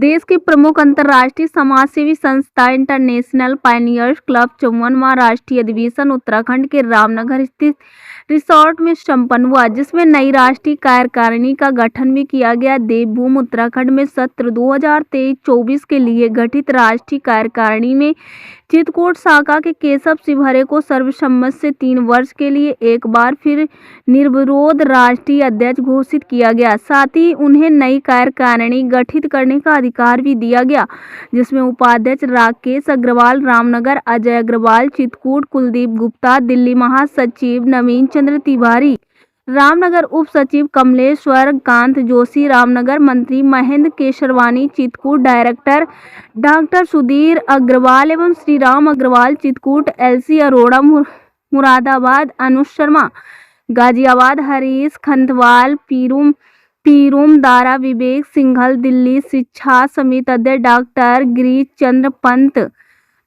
देश की प्रमुख अंतर्राष्ट्रीय समाजसेवी संस्था इंटरनेशनल पायनियर्स क्लब 54वां राष्ट्रीय अधिवेशन उत्तराखंड के रामनगर स्थित रिसोर्ट में संपन्न हुआ, जिसमें नई राष्ट्रीय कार्यकारिणी का गठन भी किया गया। देवभूमि उत्तराखंड में सत्र 2023-24 के लिए गठित राष्ट्रीय कार्यकारिणी में चित्रकूट शाखा के केशव शिवहरे को सर्वसम्मति से 3 वर्ष के लिए एक बार फिर निर्विरोध राष्ट्रीय अध्यक्ष घोषित किया गया। साथ ही उन्हें नई कार्यकारिणी गठित करने का अधिकार भी दिया गया, जिसमें उपाध्यक्ष राकेश अग्रवाल रामनगर, अजय अग्रवाल चित्रकूट, कुलदीप गुप्ता दिल्ली, महासचिव नवीन चंद्र तिवारी रामनगर, उप सचिव कमलेश्वर कांत जोशी रामनगर, मंत्री महेंद्र केशरवानी चित्रकूट, डायरेक्टर डॉक्टर सुधीर अग्रवाल एवं श्रीराम अग्रवाल चित्रकूट, एलसी अरोड़ा मुरादाबाद, अनुज शर्मा गाजियाबाद, हरीश खंतवाल पीरूम दारा, विवेक सिंघल दिल्ली, शिक्षा समिति अध्यक्ष डॉक्टर गिरीश चंद्र पंत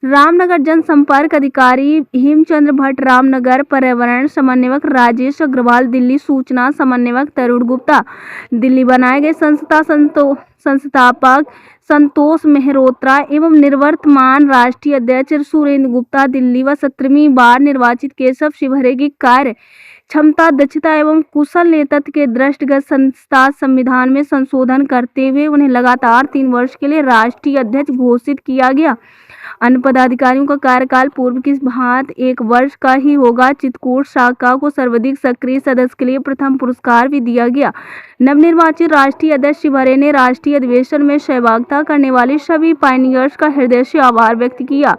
रामनगर, जनसंपर्क अधिकारी हेमचंद्र भट्ट रामनगर, पर्यावरण समन्वयक राजेश अग्रवाल दिल्ली, सूचना समन्वयक तरुण गुप्ता दिल्ली, बनाए गए संस्थापक संतोष मेहरोत्रा एवं निवर्तमान राष्ट्रीय अध्यक्ष सुरेंद्र गुप्ता दिल्ली व 17वीं बार निर्वाचित केशव शिवहरे की कार्य क्षमता, दक्षता एवं कुशल नेतृत्व के दृष्टिगत संस्था संविधान में संशोधन करते हुए उन्हें लगातार 3 वर्ष के लिए राष्ट्रीय अध्यक्ष घोषित किया गया। अन्य पदाधिकारियों का कार्यकाल पूर्व की भांति 1 वर्ष का ही होगा। चित्रकूट शाखा को सर्वाधिक सक्रिय सदस्य के लिए प्रथम पुरस्कार भी दिया गया। नवनिर्वाचित राष्ट्रीय अध्यक्ष शिवहरे ने राष्ट्रीय अधिवेशन में सहभागिता करने वाले सभी पायनियर्स का हृदय से आभार व्यक्त किया,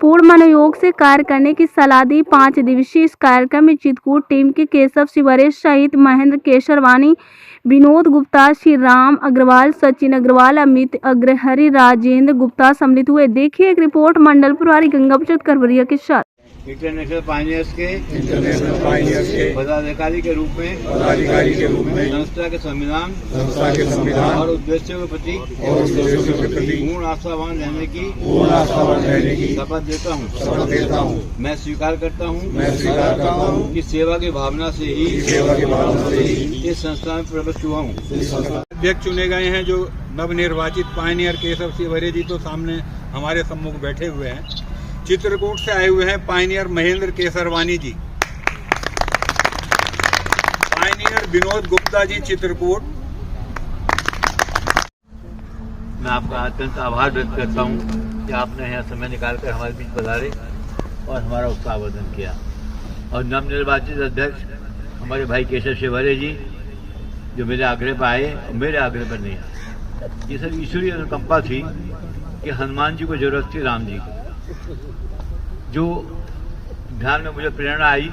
पूर्ण मनोयोग से कार्य करने की सलाह दी। 5 दिवसीय इस कार्यक्रम में चित्रकूट टीम के केशव शिवहरे सहित महेंद्र केशरवानी, विनोद गुप्ता, श्री राम अग्रवाल, सचिन अग्रवाल, अमित अग्रहरि, राजेंद्र गुप्ता सम्मिलित हुए। देखिए एक रिपोर्ट मंडल प्रभारी गंगा प्रसाद करवरिया के साथ। इंटरनेशनल पायनियर्स के पदाधिकारी के रूप में संस्था के संविधान और उद्देश्यों के प्रति पूर्ण आस्थावान रहने की शपथ देता हूँ। मैं स्वीकार करता हूँ कि सेवा की भावना से ही इस संस्था में प्रविष्ट हुआ हूँ। अध्यक्ष चुने गए हैं जो नवनिर्वाचित पायनियर केशव शिवहरे जी तो सामने हमारे सम्मुख बैठे हुए हैं। चित्रकूट से आए हुए हैं पायनियर महेंद्र केशरवानी जी, पायनियर विनोद गुप्ता जी चित्रकूट। मैं आपका अत्यंत आभार व्यक्त करता हूँ कि आपने यहाँ समय निकालकर हमारे बीच पधारे और हमारा उत्साहवर्धन किया। और नवनिर्वाचित अध्यक्ष हमारे भाई केशव शिवहरे जी जो मेरे आग्रह पर आए और मेरे आग्रह पर नहीं आए, ये सब ईश्वरीय अनुकंपा थी कि हनुमान जी को जरूरत थी राम जी को। जो ध्यान में मुझे प्रेरणा आई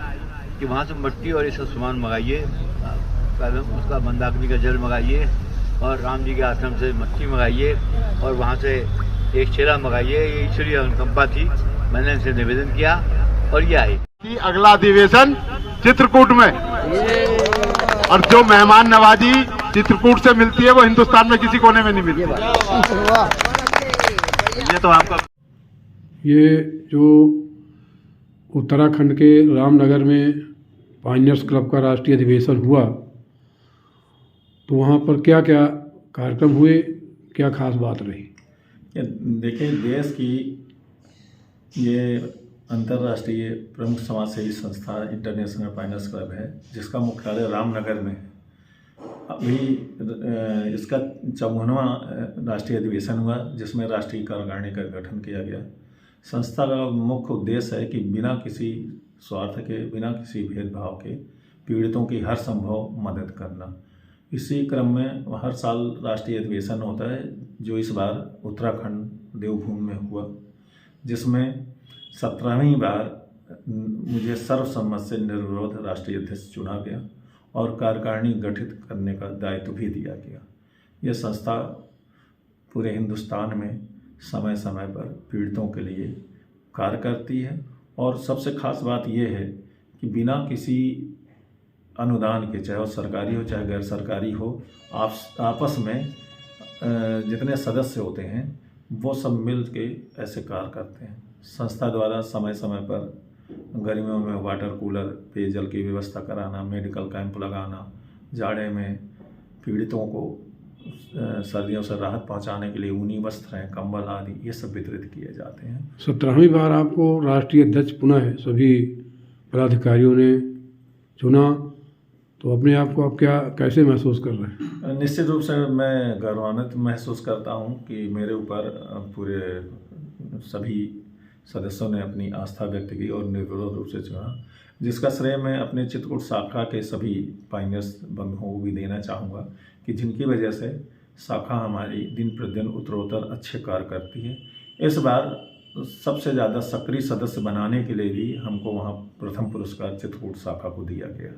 कि वहाँ से मट्टी और ये सब सामान मंगाइए, उसका मंदाकिनी का जल मंगाइए और राम जी के आश्रम से मट्टी मंगाइए और वहाँ से एक चेला मंगाइए। ये ईश्वरीय अनुकंपा थी। मैंने इनसे निवेदन किया और ये आई। अगला अधिवेशन चित्रकूट में और जो मेहमान नवाजी चित्रकूट से मिलती है वो हिंदुस्तान में किसी कोने में नहीं मिलती। ये तो आपका ये जो उत्तराखंड के रामनगर में पायनियर्स क्लब का राष्ट्रीय अधिवेशन हुआ, तो वहाँ पर क्या क्या कार्यक्रम हुए, क्या खास बात रही? देखिए, देश की ये अंतर्राष्ट्रीय प्रमुख समाजसेवी संस्था इंटरनेशनल पायनियर्स क्लब है, जिसका मुख्यालय रामनगर में। अभी इसका 54वां राष्ट्रीय अधिवेशन हुआ, जिसमें राष्ट्रीय कार्यकारिणी का गठन किया गया। संस्था का मुख्य उद्देश्य है कि बिना किसी स्वार्थ के, बिना किसी भेदभाव के पीड़ितों की हर संभव मदद करना। इसी क्रम में हर साल राष्ट्रीय अधिवेशन होता है, जो इस बार उत्तराखंड देवभूमि में हुआ, जिसमें 17वीं बार मुझे सर्वसम्मति से निर्विरोध राष्ट्रीय अध्यक्ष चुना गया और कार्यकारिणी गठित करने का दायित्व भी दिया गया। यह संस्था पूरे हिंदुस्तान में समय समय पर पीड़ितों के लिए कार्य करती है और सबसे खास बात यह है कि बिना किसी अनुदान के, चाहे वो सरकारी हो चाहे गैर सरकारी हो, आपस में जितने सदस्य होते हैं वो सब मिल के ऐसे कार्य करते हैं। संस्था द्वारा समय समय पर गर्मियों में वाटर कूलर, पेयजल की व्यवस्था कराना, मेडिकल कैंप लगाना, जाड़े में पीड़ितों को सर्दियों से राहत पहुंचाने के लिए ऊनी वस्त्र हैं, कंबल आदि ये सब वितरित किए जाते हैं। 17वीं बार आपको राष्ट्रीय अध्यक्ष पुनः सभी पदाधिकारियों ने चुना, तो अपने आप को आप कैसे महसूस कर रहे हैं? निश्चित रूप से मैं गौरवान्वित महसूस करता हूं कि मेरे ऊपर पूरे सभी सदस्यों ने अपनी आस्था व्यक्त की और निर्विरोध रूप से चुना, जिसका श्रेय मैं अपने चित्रकूट शाखा के सभी पाइनियर्स बंधुओं को भी देना चाहूँगा कि जिनकी वजह से शाखा हमारी दिन प्रतिदिन उत्तरोत्तर अच्छे कार्य करती है। इस बार सबसे ज़्यादा सक्रिय सदस्य बनाने के लिए भी हमको वहाँ प्रथम पुरस्कार चित्रकूट शाखा को दिया गया।